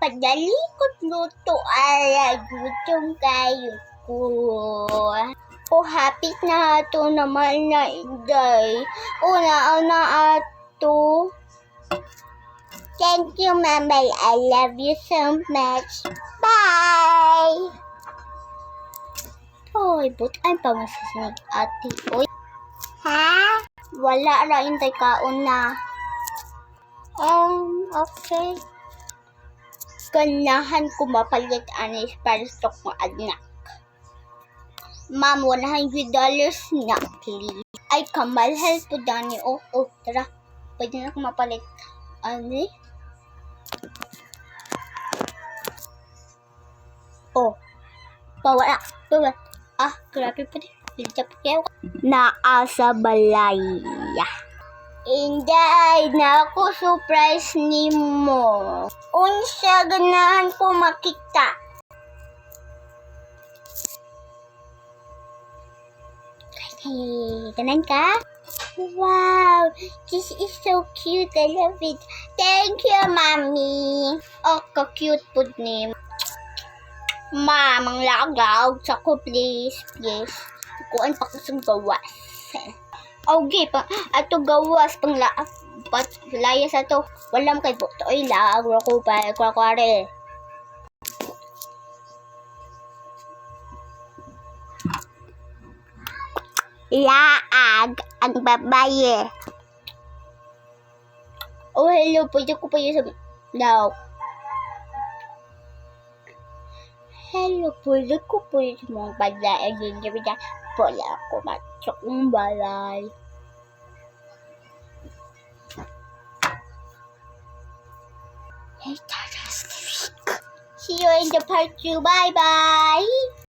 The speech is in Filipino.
Padali ko't luto ay gutom kayo ko. Hapit na ato naman na inday. Una ato. Thank you, Mama. I love you so much. Bye! Hoy, butaan pa masasinig ate. Oy. Ha? Wala ra intay kaon na. Okay. Ganahan ko mapalit anis para sa kong anak. Ma'am, $100 na, please. Ay, kamalhal po dani. Tara. Pwede na akong mapalit. Ani? Bawala. Grabe po din. Naasa balay. Inday, naku, surprise ni mo. Unsa ganahan ko makita. Ganan ka? Wow, this is so cute. I love it. Thank you, Mommy. Ka-cute po ni. Ma'am, ang lagaw. Sako, please. Kuan pa kusang gawas. Okay, ato gawas pang layas ato. Walang kay buto. Ay, lagaw ko pa. Kwakware. Laag ang babaye. Hello. Pwede ko pa yun sa daw. Hello. Pwede ko pa yun sa mga balay. Wala ako matsok ng balay. See you in the part 2. Bye-bye.